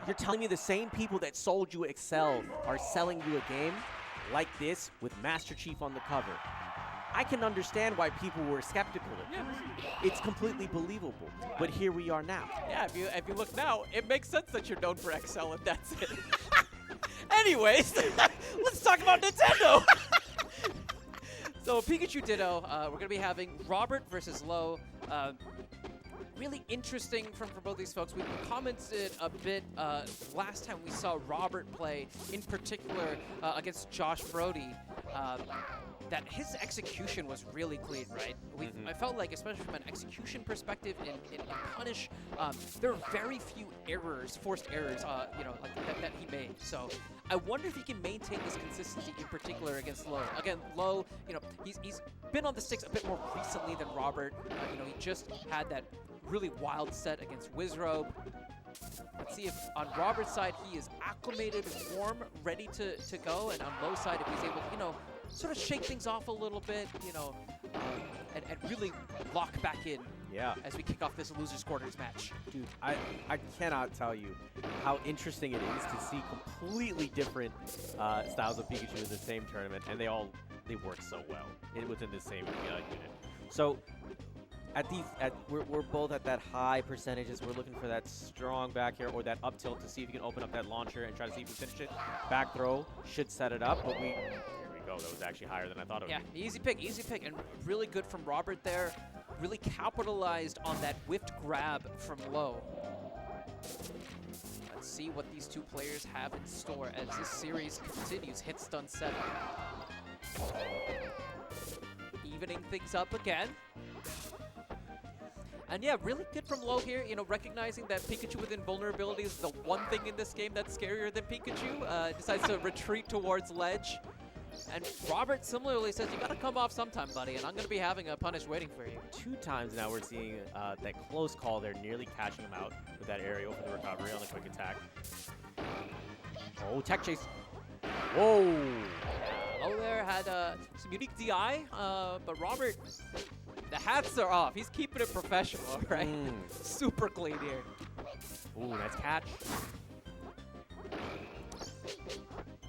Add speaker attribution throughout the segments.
Speaker 1: You're telling me the same people that sold you Excel are selling you a game like this with Master Chief on the cover. I can understand why people were skeptical of it. It's completely believable, but here we are now.
Speaker 2: Yeah, if you look now, it makes sense that you're known for Excel, and that's it. Anyways, let's talk about Nintendo. So Pikachu Ditto, we're going to be having Robert versus Low. Really interesting from both these folks. We commented a bit last time we saw Robert play, in particular against Josh Brody, that his execution was really clean, right? I felt like, especially from an execution perspective in Punish, there are very few errors, forced errors, like that he made. So I wonder if he can maintain this consistency, in particular against Low. Again, Low, he's been on the sticks a bit more recently than Robert. He just had that really wild set against Wizrobe. Let's see if on Robert's side he is acclimated, warm, ready to go, and on Low's side if he's able to, sort of shake things off a little bit, and really lock back in.
Speaker 1: Yeah.
Speaker 2: As we kick off this losers quarters match.
Speaker 1: Dude, I cannot tell you how interesting it is to see completely different styles of Pikachu in the same tournament, and they work so well within the same unit. So we're both at that high percentages. We're looking for that strong back here or that up tilt to see if you can open up that launcher and try to see if we finish it. Back throw should set it up, but there we go. That was actually higher than I thought it would be.
Speaker 2: Yeah, easy pick, and really good from Robert there. Really capitalized on that whiffed grab from Low. Let's see what these two players have in store as this series continues. Hitstun 7. Evening things up again. And yeah, really good from Low here, recognizing that Pikachu with invulnerability is the one thing in this game that's scarier than Pikachu. Decides to retreat towards ledge. And Robert similarly says, you gotta come off sometime, buddy, and I'm gonna be having a punish waiting for you.
Speaker 1: 2 times now we're seeing that close call there, nearly catching him out with that aerial for the recovery on the quick attack. Oh, tech chase. Whoa!
Speaker 2: Low there had some unique DI, but Robert, the hats are off. He's keeping it professional, right? Super clean here.
Speaker 1: Ooh, nice catch.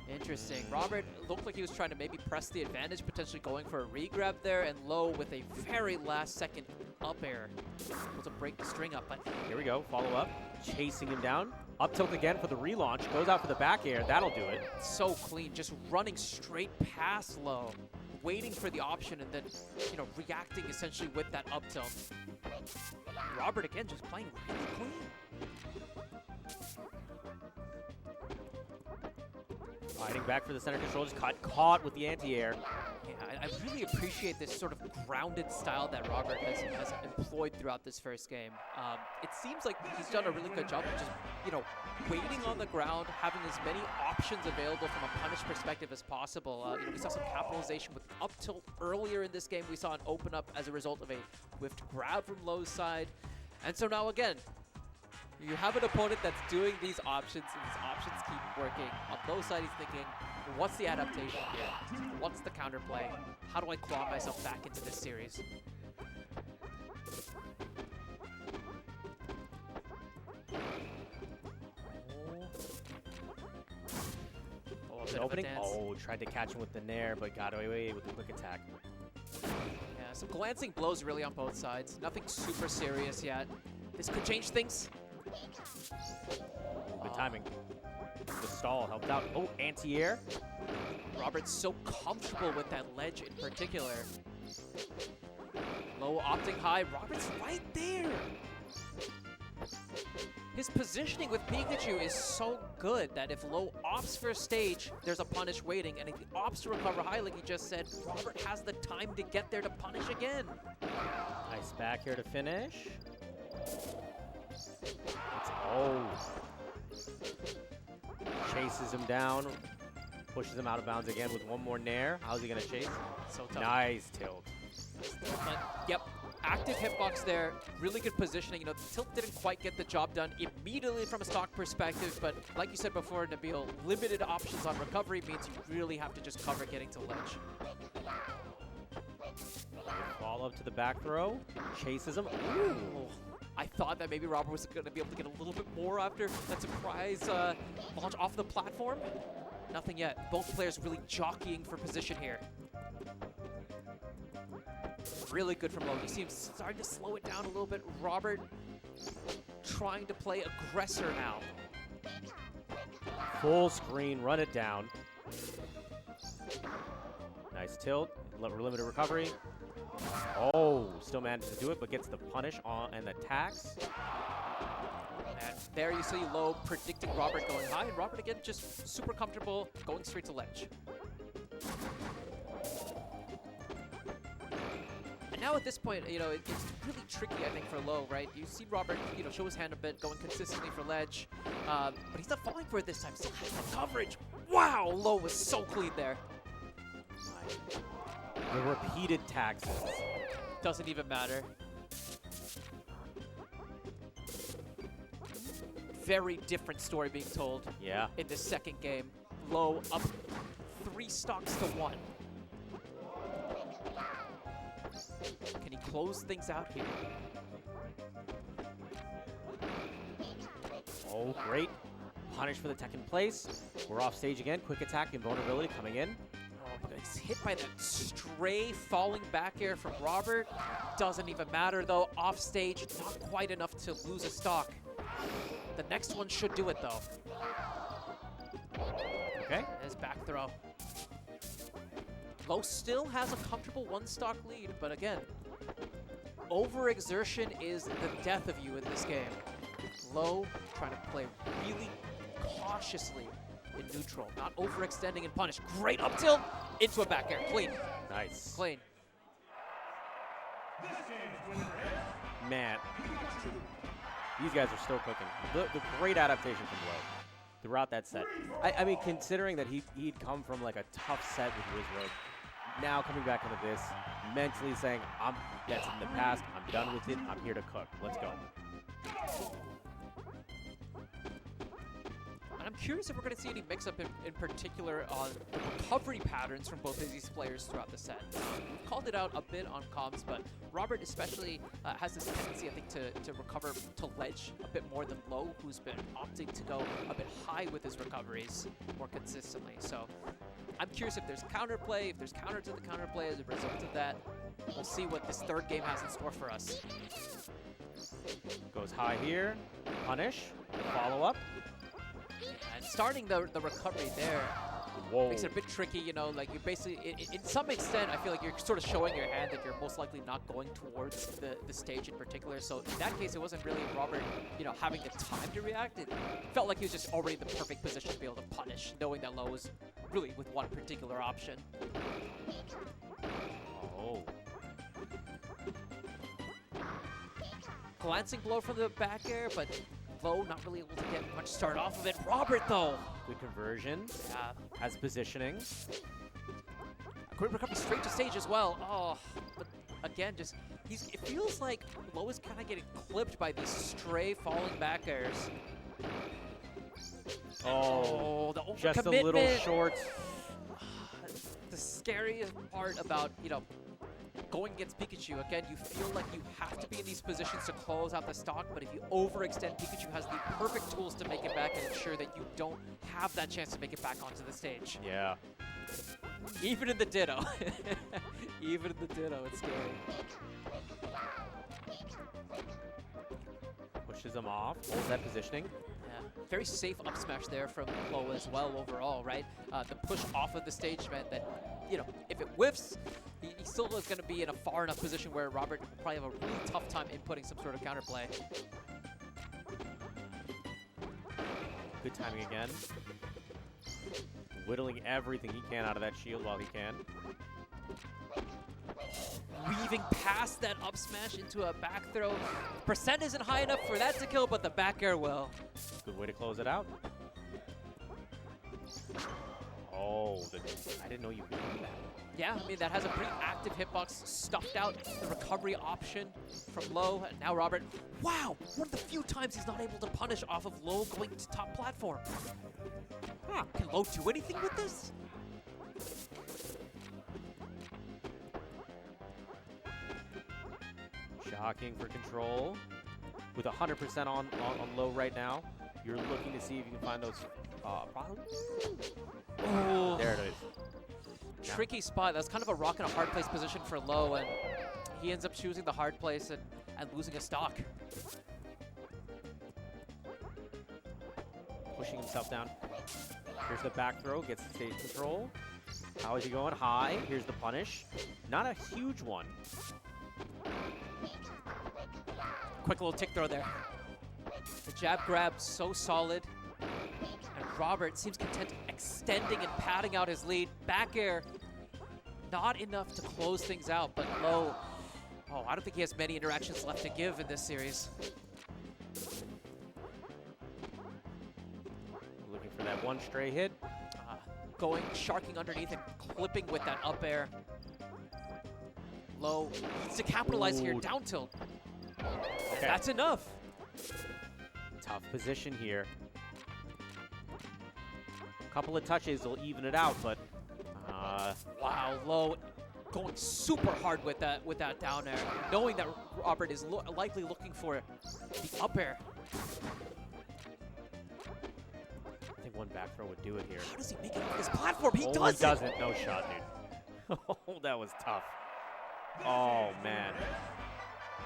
Speaker 2: Interesting. Robert looked like he was trying to maybe press the advantage, potentially going for a re-grab there, and Low with a very last-second up air. Able to break the string up, but...
Speaker 1: Here we go, follow up, chasing him down. Up tilt again for the relaunch, goes out for the back air, that'll do it.
Speaker 2: So clean, just running straight past Low, waiting for the option, and then, reacting essentially with that up tilt. Robert, again, just playing really clean.
Speaker 1: Fighting back for the center control, just caught with the anti-air.
Speaker 2: Yeah, I really appreciate this sort of grounded style that Robert has employed throughout this first game. It seems like he's done a really good job of just, waiting on the ground, having as many options available from a punish perspective as possible. We saw some capitalization with up tilt earlier in this game. We saw an open up as a result of a whiffed grab from Low's side. And so now again, you have an opponent that's doing these options, and these options keep working. On Low's side, he's thinking, what's the adaptation here? What's the counterplay? How do I claw myself back into this series?
Speaker 1: Opening. Oh, tried to catch him with the nair, but got away with the quick attack.
Speaker 2: Yeah, some glancing blows really on both sides. Nothing super serious yet. This could change things.
Speaker 1: Good timing. The stall helped out. Oh, anti-air.
Speaker 2: Robert's so comfortable with that ledge in particular. Low opting high. Robert's right there. His positioning with Pikachu is so good that if Low opts for a stage, there's a punish waiting, and if he opts to recover high, like he just said, Robert has the time to get there to punish again.
Speaker 1: Nice back here to finish. Chases him down, pushes him out of bounds again with one more nair. How's he gonna chase?
Speaker 2: So tough.
Speaker 1: Nice tilt.
Speaker 2: But, yep, active hitbox there, really good positioning. The tilt didn't quite get the job done immediately from a stock perspective, but like you said before, Nabil, limited options on recovery means you really have to just cover getting to ledge.
Speaker 1: Follow up to the back throw, chases him. Ooh.
Speaker 2: I thought that maybe Robert was going to be able to get a little bit more after that surprise launch off the platform. Nothing yet. Both players really jockeying for position here. Really good from Low. You see him starting to slow it down a little bit. Robert trying to play aggressor now.
Speaker 1: Full screen, run it down. Nice tilt, limited recovery. Oh, still manages to do it, but gets the punish on and attacks.
Speaker 2: And there you see Low predicting Robert going high, and Robert again just super comfortable going straight to ledge. And now at this point, you know, it's really tricky, I think, for Low, right? You see Robert, you know, show his hand a bit, going consistently for ledge, but he's not falling for it this time. Still has the coverage. Wow, Low was so clean there.
Speaker 1: The repeated taxes.
Speaker 2: Doesn't even matter. Very different story being told.
Speaker 1: Yeah.
Speaker 2: In this second game. Low up 3 stocks to 1. Can he close things out here?
Speaker 1: Oh, great. Punish for the tech in place. We're off stage again. Quick attack, invulnerability coming in.
Speaker 2: Oh, he's hit by that stray falling back air from Robert. Doesn't even matter though. Off stage, not quite enough to lose a stock. The next one should do it though.
Speaker 1: Okay.
Speaker 2: His back throw. Low still has a comfortable 1-stock lead, but again, overexertion is the death of you in this game. Low trying to play really cautiously in neutral, not overextending and punish. Great up tilt into a back air. Clean.
Speaker 1: Nice.
Speaker 2: Clean.
Speaker 1: Man, these guys are still cooking. The great adaptation from Low throughout that set. I mean, considering that he'd come from like a tough set with Wizroad, now coming back into this, mentally saying, that's in the past, I'm done with it, I'm here to cook. Let's go.
Speaker 2: And I'm curious if we're going to see any mix-up in particular on the recovery patterns from both of these players throughout the set. We've called it out a bit on comms, but Robert especially has this tendency, I think, to recover to ledge a bit more than Low, who's been opting to go a bit high with his recoveries more consistently. So I'm curious if there's counterplay, if there's counter to the counterplay as a result of that. We'll see what this third game has in store for us.
Speaker 1: Goes high here, punish, follow up.
Speaker 2: And starting the recovery there
Speaker 1: Whoa.
Speaker 2: makes it a bit tricky, you know, like you're basically, in some extent, I feel like you're sort of showing your hand that you're most likely not going towards the stage in particular. So in that case, it wasn't really Robert, you know, having the time to react. It felt like he was just already in the perfect position to be able to punish, knowing that Low was really with one particular option.
Speaker 1: Oh.
Speaker 2: Glancing blow from the back air, but Low not really able to get much start off of it. Robert, though.
Speaker 1: Good conversion.
Speaker 2: Yeah.
Speaker 1: Has positioning.
Speaker 2: Great recovery straight to stage as well. Oh, but again, just it feels like Low is kind of getting clipped by these stray falling back airs.
Speaker 1: Oh,
Speaker 2: the overcommitment.
Speaker 1: just a little short.
Speaker 2: The scariest part about, you know, going against Pikachu, again, you feel like you have to be in these positions to close out the stock, but if you overextend, Pikachu has the perfect tools to make it back and ensure that you don't have that chance to make it back onto the stage.
Speaker 1: Yeah.
Speaker 2: Even in the Ditto. Even in the Ditto, it's scary.
Speaker 1: Pushes him off, holds that positioning.
Speaker 2: Yeah. Very safe up smash there from Low as well overall, right? The push off of the stage meant that, you know, if it whiffs, he still is going to be in a far enough position where Robert will probably have a really tough time inputting some sort of counterplay.
Speaker 1: Good timing again. Whittling everything he can out of that shield while he can.
Speaker 2: Weaving past that up smash into a back throw. Percent isn't high enough for that to kill, but the back air will.
Speaker 1: Good way to close it out. Oh, I didn't know you could do that.
Speaker 2: Yeah, I mean, that has a pretty active hitbox, stuffed out the recovery option from Low, and now Robert. Wow, one of the few times he's not able to punish off of Low going to top platform. Huh, can Low do anything with this?
Speaker 1: Shocking for control. with 100% on low right now. You're looking to see if you can find those problems.
Speaker 2: Oh,
Speaker 1: There it is.
Speaker 2: tricky spot. That's kind of a rock and a hard place position for Low, and he ends up choosing the hard place and losing a stock.
Speaker 1: Pushing himself down. Here's the back throw, gets the stage control. How is he going? High. Here's the punish. Not a huge one.
Speaker 2: Quick little tick throw there. The jab grab so solid. And Robert seems content extending and padding out his lead. Back air, not enough to close things out, but Low, oh, I don't think he has many interactions left to give in this series.
Speaker 1: Looking for that one stray hit.
Speaker 2: Going, sharking underneath and clipping with that up air. Low needs to capitalize here, down tilt.
Speaker 1: Okay.
Speaker 2: That's enough.
Speaker 1: Tough position here. A couple of touches will even it out, but
Speaker 2: Wow, Low going super hard with that down air, knowing that Robert is likely looking for the up air.
Speaker 1: I think one back throw would do it here.
Speaker 2: How does he make it off this platform? He
Speaker 1: Oh,
Speaker 2: does
Speaker 1: he doesn't. No shot, dude. Oh, that was tough. Oh, man.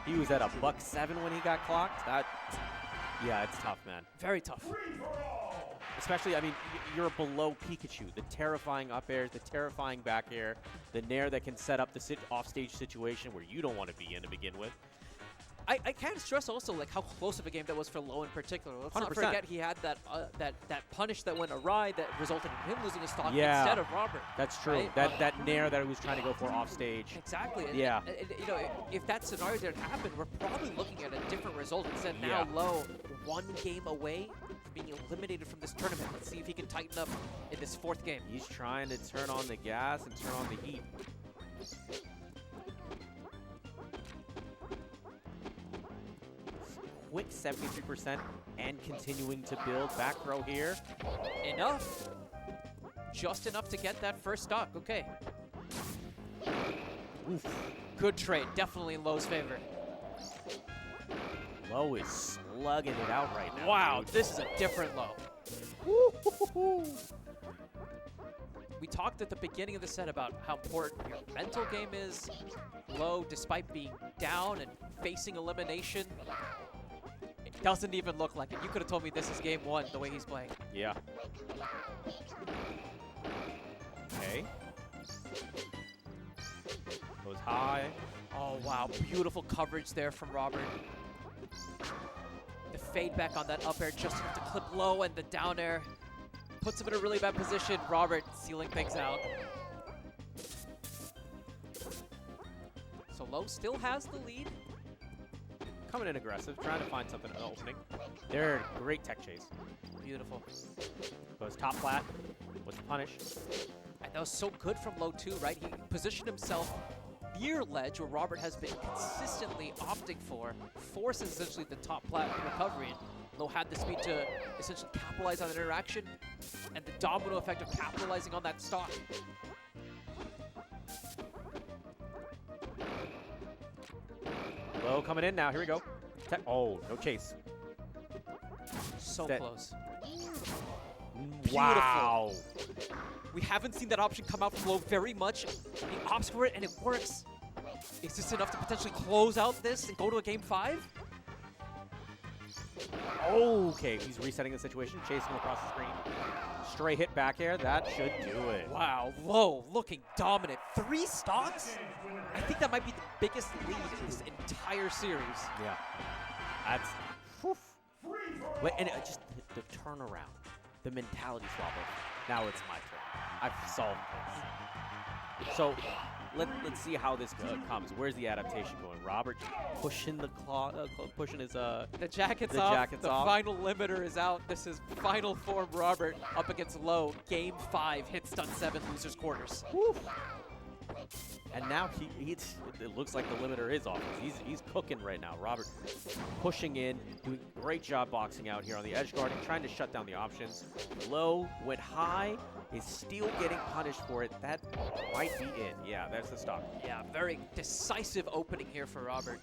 Speaker 1: He was at $1.07 when he got clocked. Yeah, it's tough, man.
Speaker 2: Very tough.
Speaker 1: Especially, I mean, you're below Pikachu. The terrifying up airs, the terrifying back air, the nair that can set up the offstage situation where you don't want to be in to begin with.
Speaker 2: I can't stress also like how close of a game that was for Low in particular. Let's not
Speaker 1: 100%.
Speaker 2: forget he had that punish that went awry that resulted in him losing a stock
Speaker 1: Yeah.
Speaker 2: instead of Robert.
Speaker 1: That's true.
Speaker 2: Right?
Speaker 1: That nair that he was trying to go for off stage.
Speaker 2: Exactly. And,
Speaker 1: Yeah.
Speaker 2: and, you know, if that scenario didn't happen, we're probably looking at a different result. Instead, now
Speaker 1: Yeah.
Speaker 2: Low, one game away from being eliminated from this tournament. Let's see if he can tighten up in this fourth game.
Speaker 1: He's trying to turn on the gas and turn on the heat. Quick 73% and continuing to build. Back throw here.
Speaker 2: Enough. Just enough to get that first stock. Okay.
Speaker 1: Oof.
Speaker 2: Good trade. Definitely in Low's favor.
Speaker 1: Low is slugging it out right now.
Speaker 2: Wow,
Speaker 1: dude.
Speaker 2: this is a different Low. We talked at the beginning of the set about how important your mental game is. Low, despite being down and facing elimination, it doesn't even look like it. You could have told me this is game one, the way he's playing.
Speaker 1: Yeah. Okay. Goes high.
Speaker 2: Oh, wow. Beautiful coverage there from Robert. The fade back on that up air just enough to clip Low, and the down air puts him in a really bad position. Robert sealing things out. So Low still has the lead.
Speaker 1: Coming in aggressive, trying to find something an opening. There, great tech chase.
Speaker 2: Beautiful.
Speaker 1: Goes top flat. Was punished.
Speaker 2: And that was so good from Low too, right? He positioned himself near ledge, where Robert has been consistently opting for, forces essentially the top plat recovery. And Low had the speed to essentially capitalize on that interaction and the domino effect of capitalizing on that stock.
Speaker 1: Low coming in now. Here we go. Oh, no chase.
Speaker 2: So
Speaker 1: That-
Speaker 2: close.
Speaker 1: Wow.
Speaker 2: We haven't seen that option come out from Low very much. He opts for it and it works. Is this enough to potentially close out this and go to a game 5?
Speaker 1: Okay, he's resetting the situation, chasing him across the screen. Stray hit back air. That should do it.
Speaker 2: Wow, Low looking dominant. 3 stocks? I think that might be the biggest lead in this entire series.
Speaker 1: Yeah. That's. Whew. Wait, and just the turnaround, the mentality swap of, now it's my turn. I've solved this. So let's see how this comes. Where's the adaptation going? Robert pushing the pushing his
Speaker 2: The jacket's
Speaker 1: The
Speaker 2: off.
Speaker 1: jacket's
Speaker 2: the
Speaker 1: off.
Speaker 2: final limiter is out. This is final form Robert up against Low. Game 5, Hitstun 7, losers quarters.
Speaker 1: And now it looks like the limiter is off. He's cooking right now. Robert pushing in, doing a great job boxing out here on the edge guarding, trying to shut down the options. Low went high, is still getting punished for it. That might be it. Yeah, that's the stop.
Speaker 2: Yeah, very decisive opening here for Robert.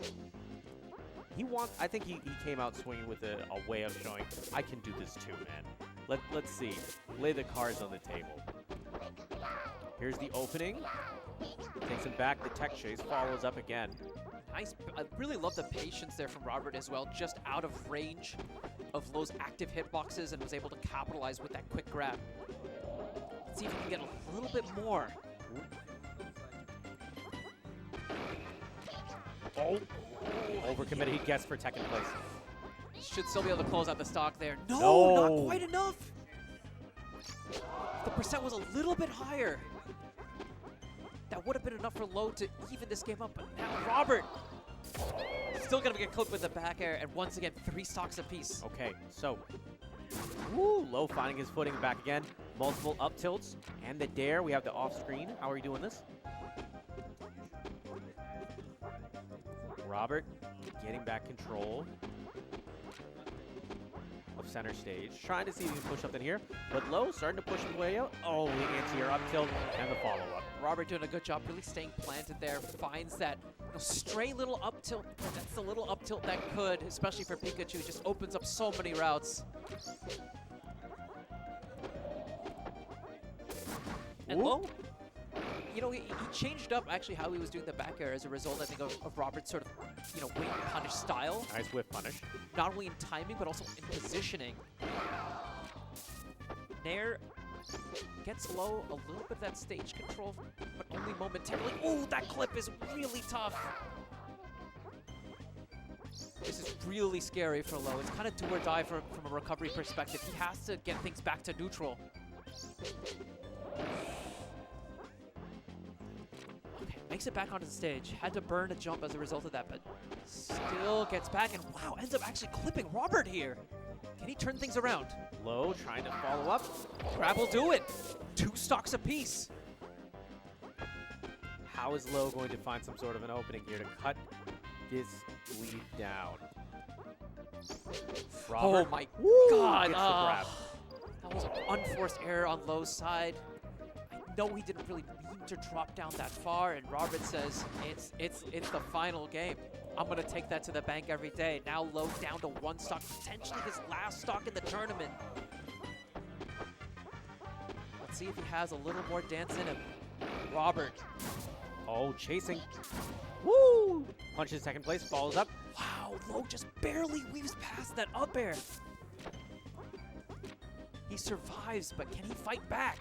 Speaker 1: I think he came out swinging with a way of showing, I can do this too, man. Let's see. Lay the cards on the table. Here's the opening. Takes him back. The tech chase follows up again.
Speaker 2: Nice. I really love the patience there from Robert as well, just out of range of Low's active hitboxes and was able to capitalize with that quick grab. Let's see if he can get a little bit more.
Speaker 1: Oh. Overcommitted. He gets for tech in place.
Speaker 2: Should still be able to close out the stock there. No,
Speaker 1: No.
Speaker 2: not quite enough. The percent was a little bit higher. That would have been enough for Low to even this game up, but now Robert still gonna get clipped with the back air, and once again, 3 stocks apiece.
Speaker 1: Okay, so Low finding his footing back again. Multiple up tilts and the dare. We have the off screen. How are you doing this? Robert getting back control of center stage. Trying to see if he can push something here. But Low starting to push his way out. Oh, the anti-air up tilt and the follow-up.
Speaker 2: Robert doing a good job, really staying planted there. Finds that stray little up tilt. That's the little up tilt that could, especially for Pikachu. Just opens up so many routes. And
Speaker 1: Ooh.
Speaker 2: Low, you know, he changed up actually how he was doing the back air as a result, I think, of Robert's sort of, you know, wait and punish style.
Speaker 1: Nice whip punish.
Speaker 2: Not only in timing, but also in positioning. Nair gets Low a little bit of that stage control, but only momentarily. Oh, that clip is really tough. This is really scary for Low. It's kind of do or die from a recovery perspective. He has to get things back to neutral. Okay, makes it back onto the stage. Had to burn a jump as a result of that, but still gets back, and wow, ends up actually clipping Robert here. Can he turn things around?
Speaker 1: Low trying to follow up.
Speaker 2: Grab will do it. 2 stocks apiece.
Speaker 1: How is Low going to find some sort of an opening here to cut this lead down? Robert.
Speaker 2: Oh my
Speaker 1: Woo,
Speaker 2: God.
Speaker 1: gets the grab.
Speaker 2: That was an unforced error on Low's side. I know he didn't really mean to drop down that far, and Robert says, it's the final game. I'm going to take that to the bank every day. Now Low down to 1 stock, potentially his last stock in the tournament. Let's see if he has a little more dance in him. Robert.
Speaker 1: Oh, chasing. Woo! Punches second place, follows up.
Speaker 2: Wow, Low just barely weaves past that up air. He survives, but can he fight back?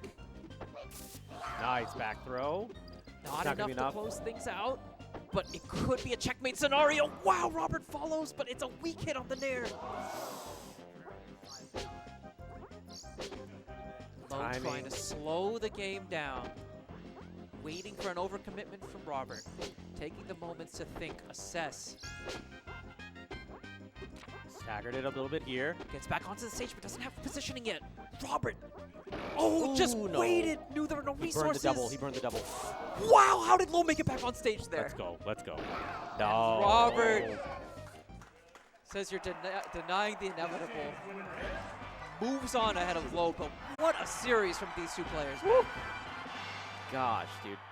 Speaker 1: Nice back throw.
Speaker 2: Not
Speaker 1: Not gonna
Speaker 2: enough
Speaker 1: be
Speaker 2: to close things out, but it could be a checkmate scenario. Wow, Robert follows, but it's a weak hit on the nair. Low
Speaker 1: Timing.
Speaker 2: trying to slow the game down. Waiting for an overcommitment from Robert. Taking the moments to think, assess.
Speaker 1: Staggered it a little bit here.
Speaker 2: Gets back onto the stage, but doesn't have positioning yet. Robert. Oh,
Speaker 1: Ooh,
Speaker 2: just
Speaker 1: no.
Speaker 2: waited. Knew there were no
Speaker 1: He burned
Speaker 2: resources.
Speaker 1: the double. He burned the double.
Speaker 2: Wow, how did Low make it back on stage there?
Speaker 1: Let's go. Let's go. No.
Speaker 2: Robert says you're denying the inevitable. Moves on ahead of Low, but what a series from these 2 players.
Speaker 1: Gosh, dude.